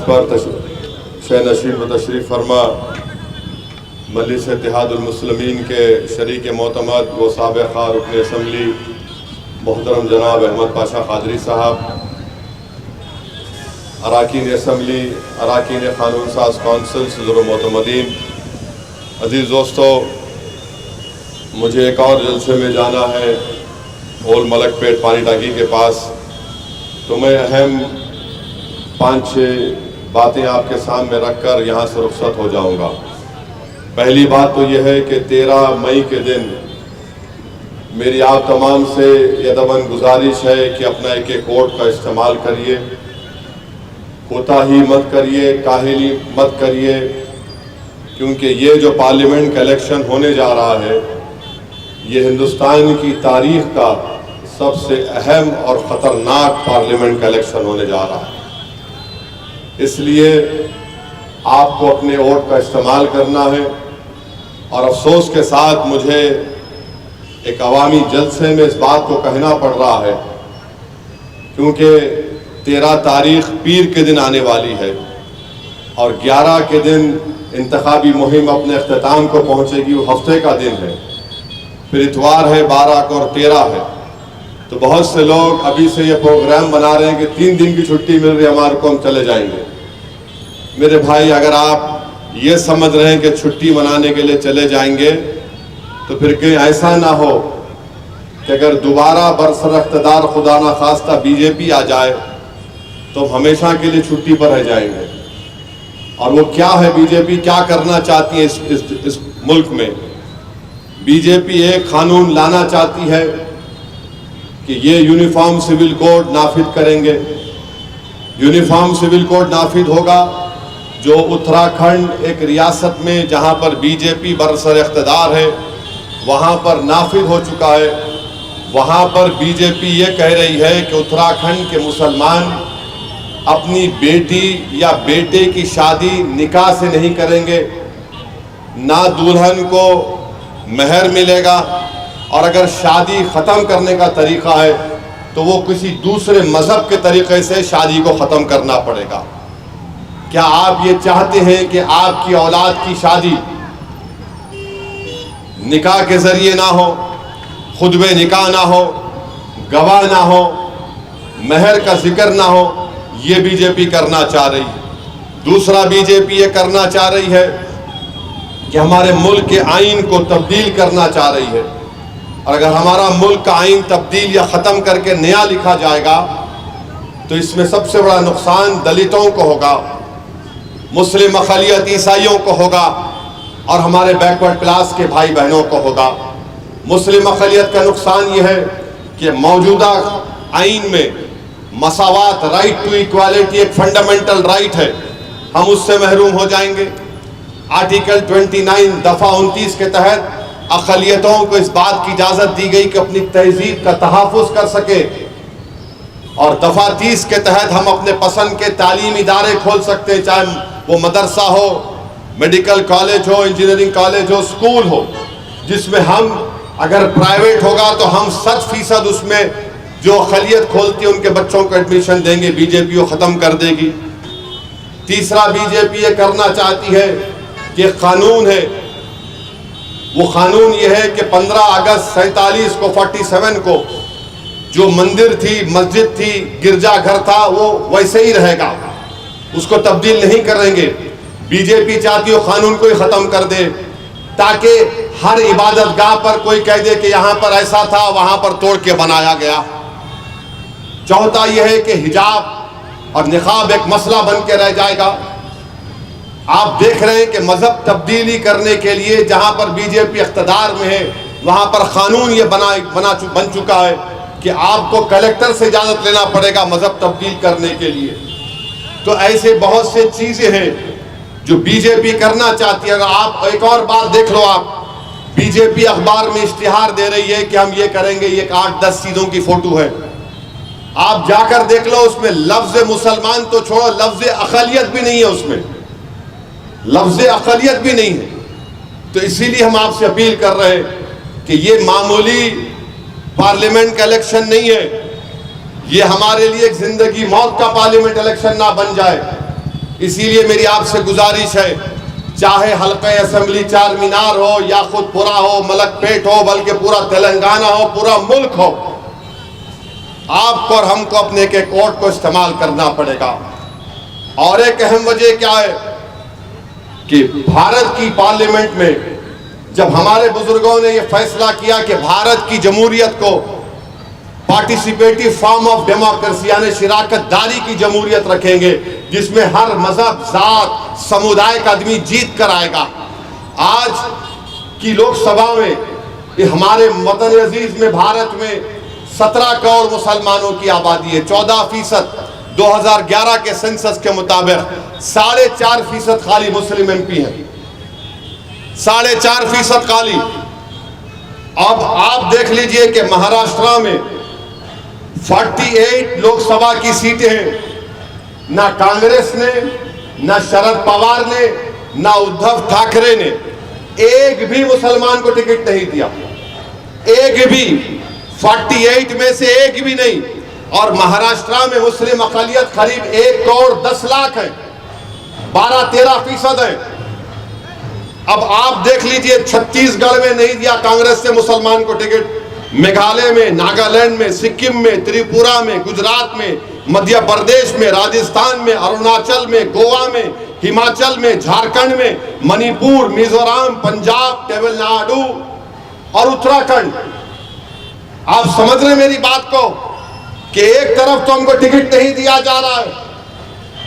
पर शह नशीर व तशरीफ़ फरमा मजलिस इत्तेहादुल मुस्लिमीन के शरीक मोतमद व साबिक़ रुकन असम्बली मोहतरम जनाब अहमद पाशा क़ादरी साहब, अराकीन असम्बली, अराकीन क़ानून साज कौंसिल, सदर मोतमदीन, अज़ीज़ दोस्तों, मुझे एक और जलसे में जाना है ओल मलकपेट पानी टाकी के पास। तो मैं अहम 5-6 बातें आपके सामने रखकर यहाँ से रुखसत हो जाऊँगा। पहली बात तो यह है कि 13 मई के दिन मेरी आप तमाम से यदमन गुजारिश है कि अपना एक वोट का इस्तेमाल करिए, कोताही मत करिए, काहिली मत करिए, क्योंकि ये जो पार्लियामेंट का इलेक्शन होने जा रहा है ये हिंदुस्तान की तारीख का सबसे अहम और ख़तरनाक पार्लियामेंट का इलेक्शन होने जा रहा है। इसलिए आपको अपने वोट का इस्तेमाल करना है। और अफसोस के साथ मुझे एक अवामी जलसे में इस बात को कहना पड़ रहा है, क्योंकि 13 तारीख पीर के दिन आने वाली है और 11 के दिन इंतखाबी मुहिम अपने अख्ताम को पहुंचेगी। वो हफ्ते का दिन है, फिर इतवार है 12 को और 13 है। तो बहुत से लोग अभी से ये प्रोग्राम बना रहे हैं कि 3 दिन की छुट्टी मिल रही है हमारे को, हम चले जाएंगे। मेरे भाई, अगर आप ये समझ रहे हैं कि छुट्टी मनाने के लिए चले जाएंगे तो फिर कहीं ऐसा ना हो कि अगर दोबारा बरसर इख्तिदार खुदा ना खास्ता बीजेपी आ जाए तो हमेशा के लिए छुट्टी पर रह जाएंगे। और वो क्या है, बीजेपी क्या करना चाहती है इस मुल्क में? बीजेपी एक कानून लाना चाहती है कि ये यूनिफॉर्म सिविल कोड नाफिज करेंगे। यूनिफॉर्म सिविल कोड नाफिज होगा जो उत्तराखंड एक रियासत में जहां पर बीजेपी बरसर इख्तिदार है वहां पर नाफिज हो चुका है। वहां पर बीजेपी ये कह रही है कि उत्तराखंड के मुसलमान अपनी बेटी या बेटे की शादी निकाह से नहीं करेंगे, ना दुल्हन को महर मिलेगा, और अगर शादी ख़त्म करने का तरीक़ा है तो वो किसी दूसरे मज़हब के तरीक़े से शादी को ख़त्म करना पड़ेगा। क्या आप ये चाहते हैं कि आपकी औलाद की शादी निकाह के ज़रिए ना हो, खुतबे निकाह ना हो, गवाह ना हो, महर का जिक्र ना हो? ये बीजेपी करना चाह रही है। दूसरा, बीजेपी ये करना चाह रही है कि हमारे मुल्क के आइन को तब्दील करना चाह रही है। और अगर हमारा मुल्क का आइन तब्दील या ख़त्म करके नया लिखा जाएगा तो इसमें सबसे बड़ा नुकसान दलितों को होगा, मुस्लिम अक़लियत ईसाइयों को होगा और हमारे बैकवर्ड क्लास के भाई बहनों को होगा। मुस्लिम अक़लियत का नुकसान ये है कि मौजूदा आइन में मसावात, राइट टू इक्वालिटी एक फंडामेंटल राइट है, हम उससे महरूम हो जाएंगे। आर्टिकल 29 दफ़ा 29 के तहत अक़लियतों को इस बात की इजाज़त दी गई कि अपनी तहज़ीब का तहफ़्फ़ुज़ कर सके, और दफ़ा 30 के तहत हम अपने पसंद के तालीमी इदारे खोल सकते हैं, चाहे वो मदरसा हो, मेडिकल कॉलेज हो, इंजीनियरिंग कॉलेज हो, स्कूल हो, जिसमें हम अगर प्राइवेट होगा तो हम 100% उसमें जो अक़लियत खोलती है उनके बच्चों को एडमिशन देंगे। बीजेपी वो ख़त्म कर देगी। तीसरा, बीजेपी ये करना चाहती है कि कानून है, वो कानून ये है कि 15 अगस्त 47 को 47 को जो मंदिर थी, मस्जिद थी, गिरजाघर था, वो वैसे ही रहेगा, उसको तब्दील नहीं करेंगे। बीजेपी चाहती हो कानून को ही ख़त्म कर दे ताकि हर इबादत गाह पर कोई कह दे कि यहाँ पर ऐसा था, वहाँ पर तोड़ के बनाया गया। चौथा यह है कि हिजाब और निकाब एक मसला बन के रह जाएगा। आप देख रहे हैं कि मजहब तब्दीली करने के लिए जहां पर बीजेपी इख्तिदार में है वहां पर कानून ये बन चुका है कि आपको कलेक्टर से इजाज़त लेना पड़ेगा मजहब तब्दील करने के लिए। तो ऐसे बहुत से चीज़ें हैं जो बीजेपी करना चाहती है। अगर आप एक और बात देख लो, आप बीजेपी अखबार में इश्तिहार दे रही है कि हम ये करेंगे, ये 8-10 चीज़ों की फ़ोटो है, आप जाकर देख लो, उसमें लफ्ज़ मुसलमान तो छोड़ो, लफ्ज़ अक़लियत भी नहीं है, उसमें लफ्ज़ अक़लियत भी नहीं है। तो इसीलिए हम आपसे अपील कर रहे हैं कि ये मामूली पार्लियामेंट का इलेक्शन नहीं है, ये हमारे लिए एक जिंदगी मौत का पार्लियामेंट इलेक्शन ना बन जाए। इसीलिए मेरी आपसे गुजारिश है, चाहे हल्का असेंबली चार मीनार हो या खुदपुरा हो, मलकपेट हो, बल्कि पूरा तेलंगाना हो, पूरा मुल्क हो, आपको और हमको अपने एक वोट को इस्तेमाल करना पड़ेगा। और एक अहम वजह क्या है कि भारत की पार्लियामेंट में जब हमारे बुजुर्गों ने यह फैसला किया कि भारत की जमहूरियत को पार्टिसिपेटिव फॉर्म ऑफ डेमोक्रेसी यानी शिराकतदारी की जमहूरियत रखेंगे, जिसमें हर मजहब, जात, समुदाय का आदमी जीत कर आएगा। आज की लोकसभा में हमारे वतन अजीज में भारत में 17 करोड़ मुसलमानों की आबादी है, 14% 2011 के सेंसस के मुताबिक 4.5% खाली मुस्लिम एमपी हैं, 4.5% खाली। अब आप देख लीजिए कि महाराष्ट्र में 48 लोकसभा की सीटें हैं। ना कांग्रेस ने, ना शरद पवार ने, ना उद्धव ठाकरे ने एक भी मुसलमान को टिकट नहीं दिया, एक भी, 48 में से एक भी नहीं। और महाराष्ट्र में मुस्लिम अक़लियत करीब 1 करोड़ 10 लाख है, 12-13% है। अब आप देख लीजिए, छत्तीसगढ़ में नहीं दिया कांग्रेस से मुसलमान को टिकट, मेघालय में, नागालैंड में, सिक्किम में, त्रिपुरा में, गुजरात में, मध्य प्रदेश में, राजस्थान में, अरुणाचल में, गोवा में, हिमाचल में, झारखंड में, मणिपुर, मिजोरम, पंजाब, तमिलनाडु और उत्तराखंड। आप समझ रहे मेरी बात को कि एक तरफ तो हमको टिकट नहीं दिया जा रहा है,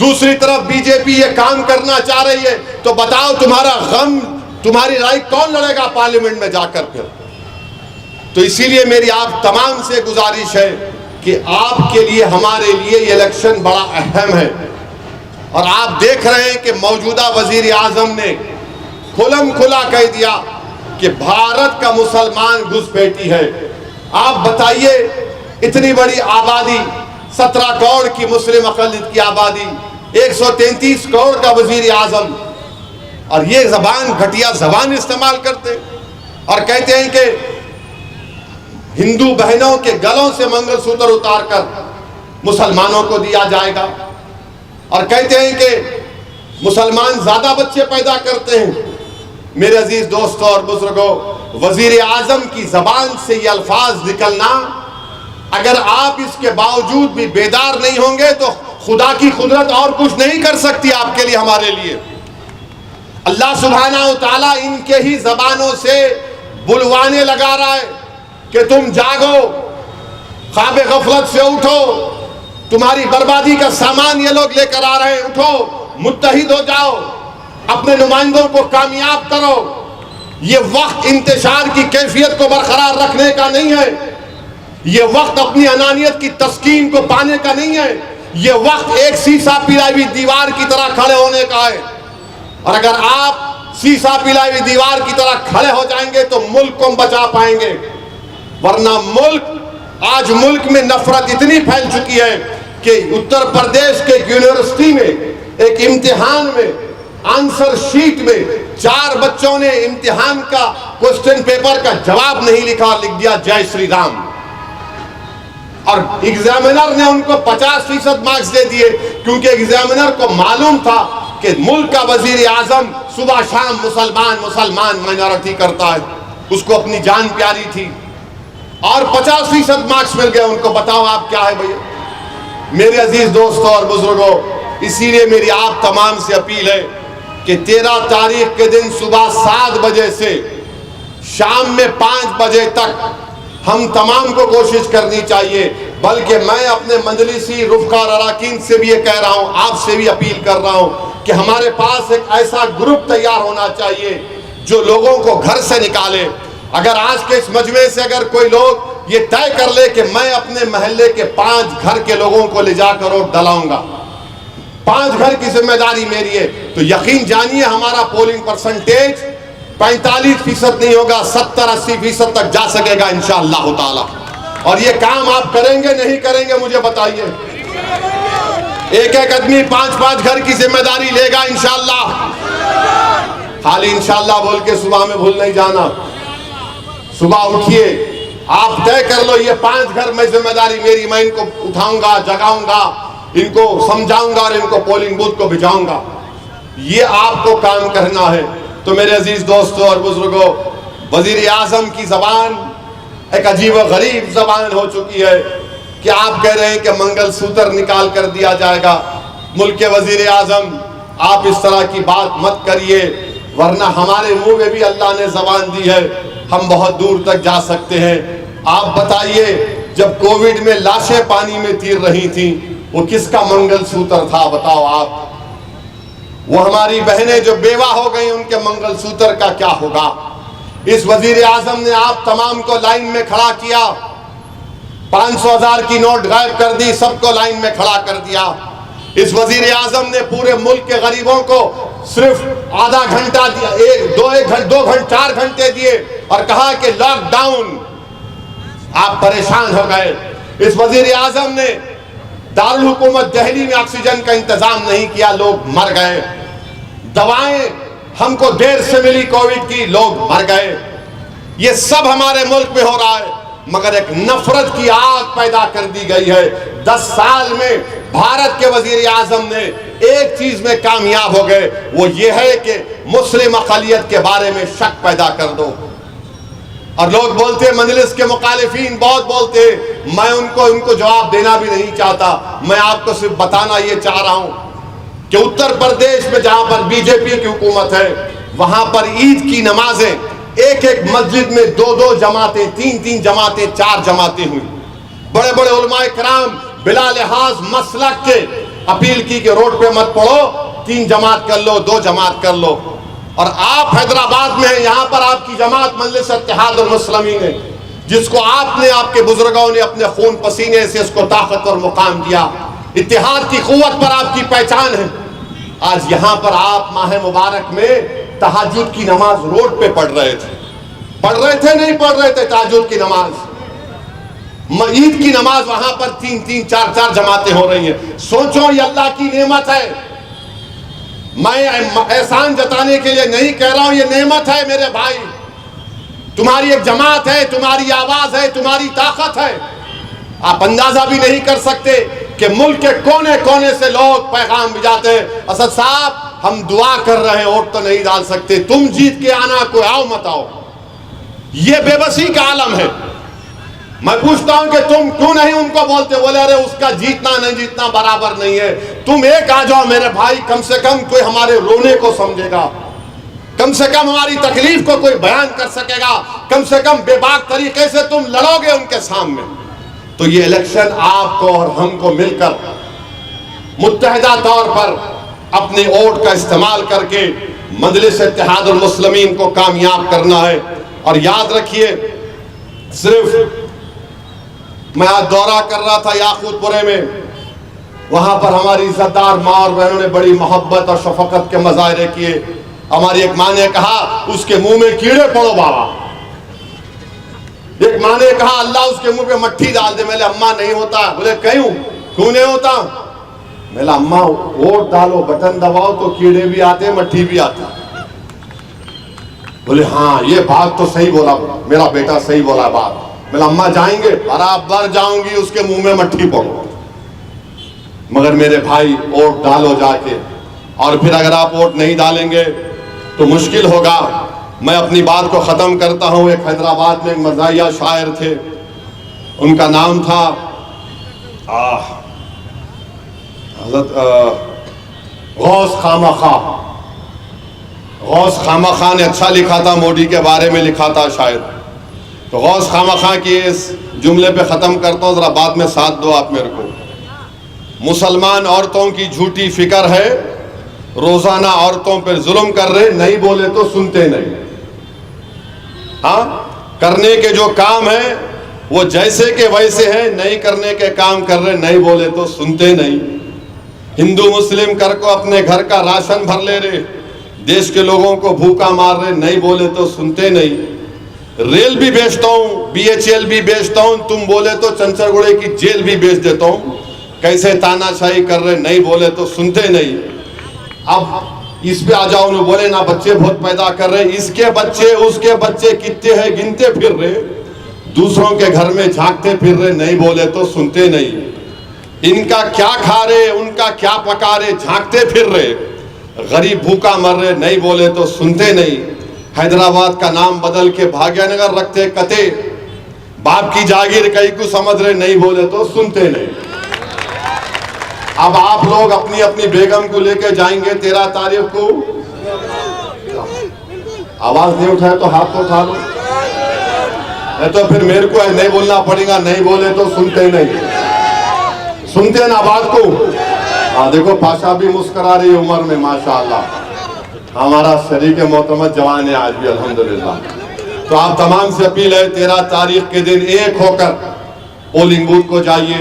दूसरी तरफ बीजेपी ये काम करना चाह रही है। तो बताओ, तुम्हारा गम, तुम्हारी राय कौन लड़ेगा पार्लियामेंट में जाकर फिर? तो इसीलिए मेरी आप तमाम से गुजारिश है कि आपके लिए, हमारे लिए ये इलेक्शन बड़ा अहम है। और आप देख रहे हैं कि मौजूदा वजीर आजम ने खुलम खुला कह दिया कि भारत का मुसलमान घुसपैठी है। आप बताइए, इतनी बड़ी आबादी, 17 करोड़ की मुस्लिम अक़लियत की आबादी, 133 करोड़ का वजीर आजम, और ये जबान, घटिया जबान इस्तेमाल करते और कहते हैं कि हिंदू बहनों के गलों से मंगलसूत्र उतारकर मुसलमानों को दिया जाएगा, और कहते हैं कि मुसलमान ज्यादा बच्चे पैदा करते हैं। मेरे अजीज दोस्तों और बुजुर्गों, वजीर आजम की जबान से ये अल्फाज निकलना, अगर आप इसके बावजूद भी बेदार नहीं होंगे तो खुदा की कुदरत और कुछ नहीं कर सकती आपके लिए, हमारे लिए। अल्लाह सुब्हानहू तआला इनके ही जबानों से बुलवाने लगा रहा है कि तुम जागो, ख्वाब गफलत से उठो, तुम्हारी बर्बादी का सामान ये लोग लेकर आ रहे हैं, उठो, मुत्तहिद हो जाओ, अपने नुमाइंदों को कामयाब करो। ये वक्त इंतशार की कैफियत को बरकरार रखने का नहीं है, ये वक्त अपनी अनानियत की तस्कीन को पाने का नहीं है, ये वक्त एक शीशा पिलाई हुई दीवार की तरह खड़े होने का है। और अगर आप शीशा पिलाई हुई दीवार की तरह खड़े हो जाएंगे तो मुल्क को हम बचा पाएंगे, वरना आज मुल्क में नफरत इतनी फैल चुकी है कि उत्तर प्रदेश के एक यूनिवर्सिटी में एक इम्तिहान में आंसर शीट में 4 बच्चों ने इम्तिहान का क्वेश्चन पेपर का जवाब नहीं लिखा, लिख दिया जय श्री राम, और एग्जामिनर ने उनको 50% मार्क्स दे दिए, क्योंकि एग्जामिनर को मालूम था कि मुल्क का वजीर आजम सुबह शाम मुसलमान माइनॉरिटी करता है, उसको अपनी जान प्यारी थी, और 50% मार्क्स मिल गए उनको। बताओ आप क्या है भैया? मेरे अजीज दोस्तों और बुजुर्गों, इसीलिए मेरी आप तमाम से अपील है कि 13 तारीख के दिन सुबह 7 बजे से शाम में 5 बजे तक हम तमाम को कोशिश करनी चाहिए। बल्कि मैं अपने मजलिसी रुफ़क़ा अराकीन से भी ये कह रहा हूँ, आपसे भी अपील कर रहा हूँ कि हमारे पास एक ऐसा ग्रुप तैयार होना चाहिए जो लोगों को घर से निकाले। अगर आज के इस मजमे से अगर कोई लोग ये तय कर ले कि मैं अपने महल्ले के 5 घर के लोगों को ले जाकर वोट डलाऊंगा, 5 घर की जिम्मेदारी मेरी है, तो यकीन जानिए हमारा पोलिंग परसेंटेज 45% नहीं होगा, 70-80% तक जा सकेगा इंशाअल्लाह ताला। और ये काम आप करेंगे नहीं करेंगे मुझे बताइए? एक आदमी 5-5 घर की जिम्मेदारी लेगा इंशाअल्लाह। खाली इंशाअल्लाह बोल के सुबह में भूल नहीं जाना। सुबह उठिए, आप तय कर लो ये 5 घर में जिम्मेदारी मेरी, मैं इनको उठाऊंगा, जगाऊंगा, इनको समझाऊंगा और इनको पोलिंग बूथ को भिजाऊंगा। ये आपको काम करना है। तो मेरे अजीज दोस्तों और बुजुर्गों, वजीर आजम की जबान एक अजीब व गरीब जबान हो चुकी है कि आप कह रहे हैं कि मंगलसूत्र निकाल कर दिया जाएगा। मुल्क के वजीर आजम, आप इस तरह की बात मत करिए, वरना हमारे मुंह में भी अल्लाह ने जबान दी है, हम बहुत दूर तक जा सकते हैं। आप बताइए, जब कोविड में लाशें पानी में तैर रही थी, वो किसका मंगलसूत्र था? बताओ आप। वो हमारी बहनें जो बेवा हो गई, उनके मंगलसूत्र का क्या होगा? इस वजीर आजम ने आप तमाम को लाइन में खड़ा किया, 500,000 की नोट गायब कर दी, सबको लाइन में खड़ा कर दिया। इस वजीर आजम ने पूरे मुल्क के गरीबों को सिर्फ आधा घंटा दिया, 4 घंटे दिए और कहा कि लॉकडाउन। आप परेशान हो गए। इस वजीर आजम ने दारुल हुकूमत दिल्ली में ऑक्सीजन का इंतजाम नहीं किया, लोग मर गए। दवाएं हमको देर से मिली कोविड की, लोग मर गए। ये सब हमारे मुल्क में हो रहा है, मगर एक नफरत की आग पैदा कर दी गई है। 10 साल में भारत के वजीर आजम ने एक चीज में कामयाब हो गए, वो ये है कि मुस्लिम अक़लियत के बारे में शक पैदा कर दो। और लोग बोलते हैं, मजलिस के मुखालिफिन बहुत बोलते हैं, मैं उनको जवाब देना भी नहीं चाहता। मैं आपको सिर्फ बताना ये चाह रहा हूं कि उत्तर प्रदेश में जहां पर बीजेपी की हुकूमत है, वहां पर ईद की नमाजें एक मस्जिद में 2-2 जमातें, 3-3 जमातें, 4 जमातें हुई। बड़े बड़े उलमाए कराम बिला लिहाज मसलक के अपील की कि रोड पे मत पड़ो, 3 जमात कर लो, 2 जमात कर लो। और आप हैदराबाद में हैं, यहाँ पर आपकी जमात मजलिस इत्तेहादुल मुस्लिमीन है, जिसको आपने, आपके बुजुर्गों ने अपने खून पसीने से इसको ताकत और मुकाम दिया। इत्तेहाद की कुव्वत पर आपकी पहचान है। आज यहाँ पर आप माह मुबारक में तहज्जुद की नमाज रोड पे पढ़ रहे थे, नहीं पढ़ रहे थे तहज्जुद की नमाज। ईद की नमाज वहां पर 3-3, 4-4 जमातें हो रही हैं। सोचो, ये अल्लाह की नेमत है। मैं एहसान जताने के लिए नहीं कह रहा हूं, ये नेमत है मेरे भाई। तुम्हारी एक जमात है, तुम्हारी आवाज है, तुम्हारी ताकत है। आप अंदाजा भी नहीं कर सकते कि मुल्क के कोने कोने से लोग पैगाम भिजाते हैं, असद साहब हम दुआ कर रहे हैं, वोट तो नहीं डाल सकते, तुम जीत के आना, कोई आओ मत आओ। ये बेबसी का आलम है। मैं पूछता हूं कि तुम क्यों नहीं उनको बोलते? बोले अरे उसका जीतना नहीं जीतना बराबर नहीं है, तुम एक आ जाओ मेरे भाई, कम से कम कोई हमारे रोने को समझेगा, कम से कम हमारी तकलीफ को कोई बयान कर सकेगा, कम से कम बेबाक तरीके से तुम लड़ोगे उनके सामने। तो ये इलेक्शन आपको और हमको मिलकर मुत्तहिदा तौर पर अपने वोट का इस्तेमाल करके मजलिस इत्तेहादुल मुस्लिमीन को कामयाब करना है। और याद रखिए, सिर्फ मैं आज दौरा कर रहा था याकूतपुरे में, वहां पर हमारी इज्जतदार माँ और बहनों ने बड़ी मोहब्बत और शफकत के मुजाहरे किए। हमारी एक माँ ने कहा उसके मुंह में कीड़े पड़ो बाबा। एक माँ ने कहा अल्लाह उसके मुंह पे मट्ठी डाल दे। मैंने अम्मा नहीं होता। बोले क्यों नहीं होता? मैंने अम्मा वोट डालो, बटन दबाओ तो कीड़े भी आते, मट्ठी भी आती। बोले हाँ ये बात तो सही बोला, मेरा बेटा सही बोला बात। मैंने अम्मा जाएंगे, बराबर जाऊंगी, उसके मुंह में मट्ठी पड़ो। मगर मेरे भाई वोट डालो जाके, और फिर अगर आप वोट नहीं डालेंगे तो मुश्किल होगा। मैं अपनी बात को ख़त्म करता हूँ। एक हैदराबाद में एक मज़ाहिया शायर थे, उनका नाम था हज़रत गौस खामा खा ने अच्छा लिखा था, मोदी के बारे में लिखा था शायद। तो गौस खामा खा की इस जुमले पे ख़त्म करता हूँ, ज़रा बाद में साथ दो आप मेरे को। मुसलमान औरतों की झूठी फिक्र है, रोज़ाना औरतों पर जुल्म कर रहे, नहीं बोले तो सुनते नहीं। हाँ, करने के जो काम है वो जैसे के वैसे हैं, नहीं करने के काम कर रहे, नहीं बोले तो सुनते नहीं। हिंदू मुस्लिम कर को अपने घर का राशन भर ले रहे, देश के लोगों को भूखा मार रहे, नहीं बोले तो सुनते नहीं। रेल भी बेचता हूँ, BHL भी बेचता हूँ, तुम बोले तो चंचरगुड़े की जेल भी बेच देता हूँ। कैसे तानाशाही कर रहे, नहीं बोले तो सुनते नहीं। अब इस पे आ जाओ, उन्हें बोले ना बच्चे बहुत पैदा कर रहे, इसके बच्चे उसके बच्चे कितने हैं गिनते फिर रहे, दूसरों के घर में झांकते फिर रहे, नहीं बोले तो सुनते नहीं। इनका क्या खा रहे, उनका क्या पका रहे, झांकते फिर रहे। गरीब भूखा मर रहे, नहीं बोले तो सुनते नहीं। हैदराबाद का नाम बदल के भाग्यनगर रखते कते। बाप की जागीर कहीं को समझ रहे, नहीं बोले तो सुनते नहीं। अब आप लोग अपनी अपनी बेगम को लेके जाएंगे 13 तारीख को। आवाज नहीं उठाए तो हाथ तो उठा लो, नहीं तो फिर मेरे को नहीं बोलना पड़ेगा, नहीं बोले तो सुनते नहीं। सुनते ना बात को। देखो पाशा भी मुस्कुरा रही उम्र में माशाअल्लाह। हमारा शरीक मोहतरम जवान है आज भी अल्हम्दुलिल्लाह। तो आप तमाम से अपील है 13 तारीख के दिन एक होकर पोलिंग बूथ को जाइए।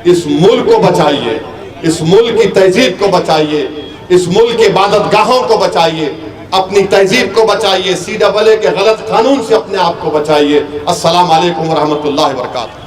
इस मुल्क को बचाइए, इस मुल्क की तहजीब को बचाइए, इस मुल्क के इबादत गाहों को बचाइए, अपनी तहजीब को बचाइए, CAA के गलत कानून से अपने आप को बचाइए। अस्सलाम वालेकुम व रहमतुल्लाहि व बरकातहू।